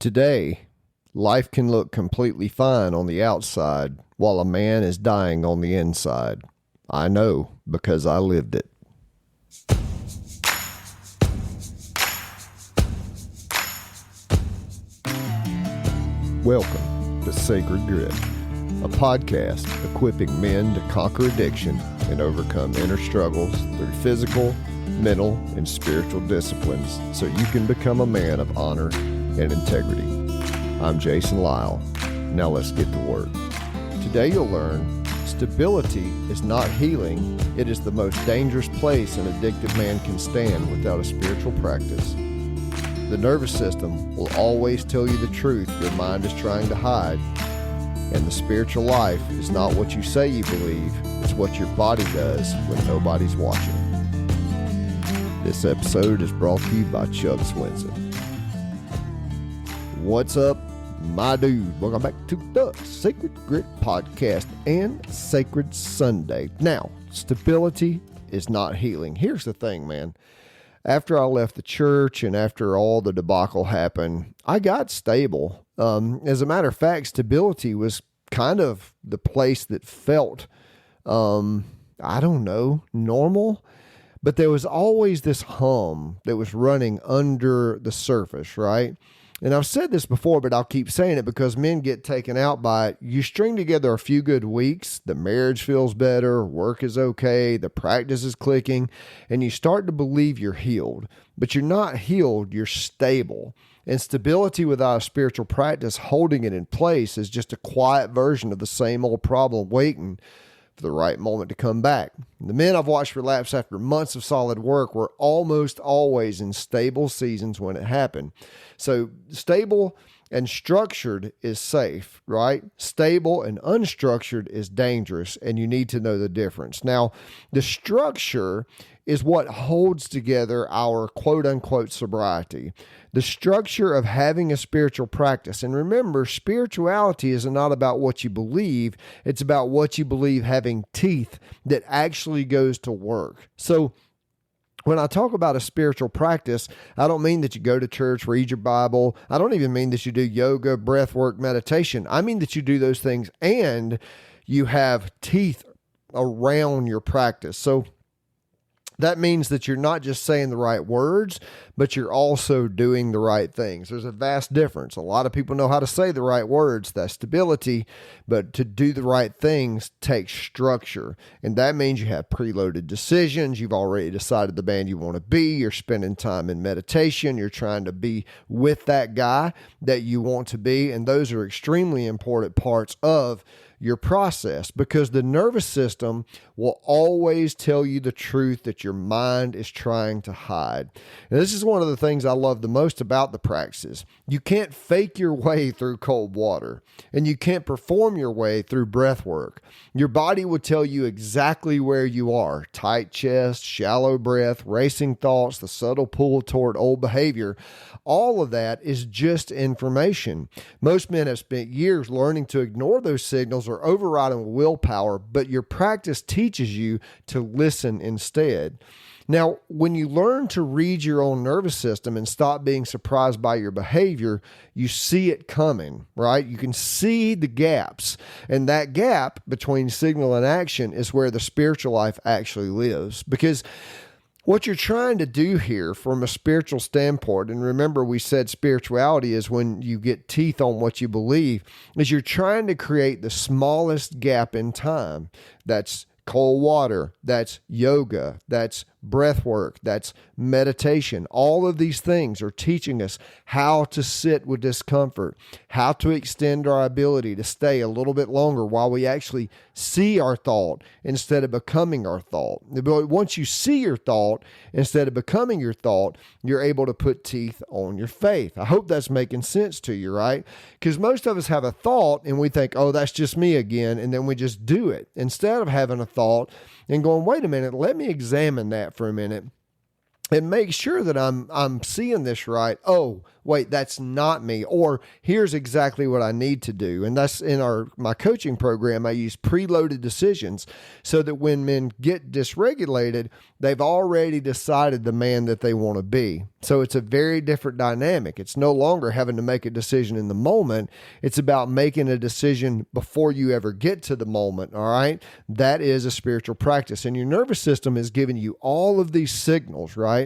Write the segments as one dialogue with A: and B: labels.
A: Today, life can look completely fine on the outside while a man is dying on the inside. I know because I lived it. Welcome to Sacred Grit, a podcast equipping men to conquer addiction and overcome inner struggles through physical, mental, and spiritual disciplines so you can become a man of honor and integrity. I'm Jason Lyle. Now let's get to work. Today you'll learn stability is not healing. It is the most dangerous place an addicted man can stand without a spiritual practice. The nervous system will always tell you the truth your mind is trying to hide. And the spiritual life is not what you say you believe, it's what your body does when nobody's watching. This episode is brought to you by Chuck Swenson. What's up, my dude? Welcome back to the Sacred Grit Podcast and Sacred Sunday. Now, stability is not healing. Here's the thing, man. After I left the church and after all the debacle happened, I got stable. As a matter of fact, stability was kind of the place that felt, normal. But there was always this hum that was running under the surface, right? And I've said this before, but I'll keep saying it because men get taken out by it. You string together a few good weeks, the marriage feels better, work is okay, the practice is clicking, and you start to believe you're healed. But you're not healed, you're stable. And stability without a spiritual practice holding it in place is just a quiet version of the same old problem waiting for the right moment to come back. The men I've watched relapse after months of solid work were almost always in stable seasons when it happened. So stable and structured is safe, right? Stable and unstructured is dangerous, and you need to know the difference. Now, the structure is what holds together our quote-unquote sobriety. The structure of having a spiritual practice. And remember, spirituality is not about what you believe. It's about what you believe having teeth that actually goes to work. So when I talk about a spiritual practice, I don't mean that you go to church, read your Bible. I don't even mean that you do yoga, breath work, meditation. I mean that you do those things and you have teeth around your practice. So that means that you're not just saying the right words, but you're also doing the right things. There's a vast difference. A lot of people know how to say the right words, that's stability, but to do the right things takes structure. And that means you have preloaded decisions. You've already decided the band you want to be. You're spending time in meditation. You're trying to be with that guy that you want to be. And those are extremely important parts of your process, because the nervous system will always tell you the truth that your mind is trying to hide. And this is one of the things I love the most about the practices. You can't fake your way through cold water, and you can't perform your way through breath work. Your body will tell you exactly where you are. Tight chest, shallow breath, racing thoughts, the subtle pull toward old behavior. All of that is just information. Most men have spent years learning to ignore those signals or overriding willpower, but your practice teaches you to listen instead. Now, when you learn to read your own nervous system and stop being surprised by your behavior, you see it coming, right? You can see the gaps. And that gap between signal and action is where the spiritual life actually lives. Because what you're trying to do here from a spiritual standpoint, and remember we said spirituality is when you get teeth on what you believe, is you're trying to create the smallest gap in time. That's cold water, that's yoga, that's breath work, that's meditation. All of these things are teaching us how to sit with discomfort, how to extend our ability to stay a little bit longer while we actually see our thought instead of becoming our thought. But once you see your thought instead of becoming your thought, you're able to put teeth on your faith. I hope that's making sense to you, right? Because most of us have a thought and we think, oh, that's just me again, and then we just do it instead of having a thought and going, wait a minute, let me examine that for a minute. and make sure that I'm seeing this right. Oh, wait, that's not me. Or here's exactly what I need to do. And that's in my coaching program. I use preloaded decisions so that when men get dysregulated, they've already decided the man that they want to be. So it's a very different dynamic. It's no longer having to make a decision in the moment. It's about making a decision before you ever get to the moment. All right. That is a spiritual practice. And your nervous system is giving you all of these signals, right?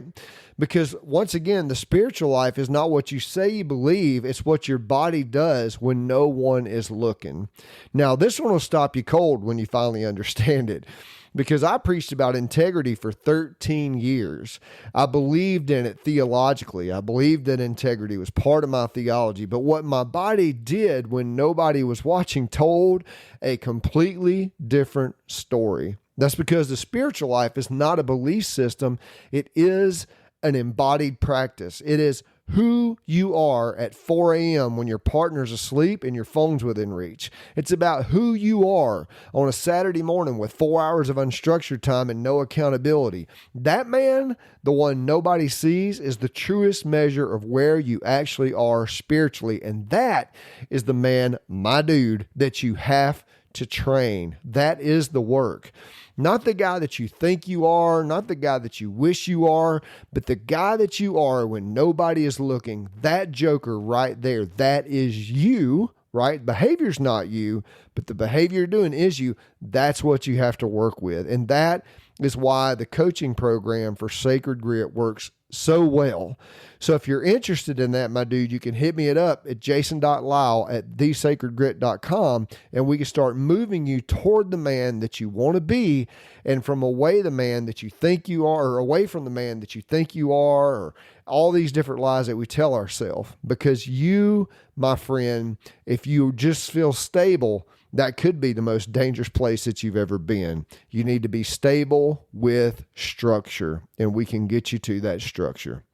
A: Because once again, the spiritual life is not what you say you believe. It's what your body does when no one is looking. Now, this one will stop you cold when you finally understand it, because I preached about integrity for 13 years. I believed in it theologically. I believed that integrity was part of my theology. But what my body did when nobody was watching told a completely different story. That's because the spiritual life is not a belief system. It is an embodied practice. It is who you are at 4 a.m. when your partner's asleep and your phone's within reach. It's about who you are on a Saturday morning with 4 hours of unstructured time and no accountability. That man, the one nobody sees, is the truest measure of where you actually are spiritually. And that is the man, my dude, that you have to train. That is the work. Not the guy that you think you are, not the guy that you wish you are, but the guy that you are when nobody is looking. That joker right there, that is you, right? Behavior's not you, but the behavior you're doing is you. That's what you have to work with. And that is why the coaching program for Sacred Grit works so well. So if you're interested in that, my dude, you can hit me up at jason.lyle@thesacredgrit.com, and we can start moving you toward the man that you want to be, and from away the man that you think you are, or away from the man that you think you are, or all these different lies that we tell ourselves. Because you, my friend, if you just feel stable, that could be the most dangerous place that you've ever been. You need to be stable with structure, and we can get you to that structure.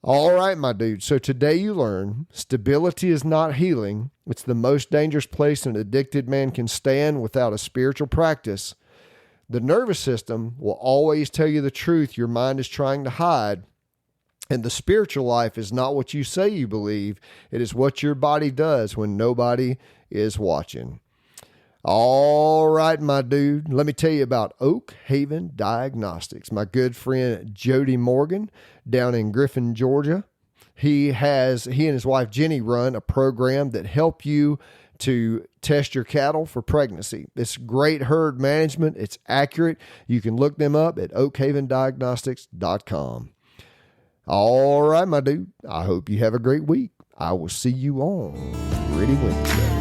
A: All right, my dude. So today you learn stability is not healing. It's the most dangerous place an addicted man can stand without a spiritual practice. The nervous system will always tell you the truth your mind is trying to hide. And the spiritual life is not what you say you believe. It is what your body does when nobody is watching. All right, my dude. Let me tell you about Oak Haven Diagnostics. My good friend Jody Morgan down in Griffin, Georgia. He and his wife Jenny run a program that help you to test your cattle for pregnancy. It's great herd management. It's accurate. You can look them up at oakhavendiagnostics.com. All right, my dude. I hope you have a great week. I will see you on Gritty Wednesday.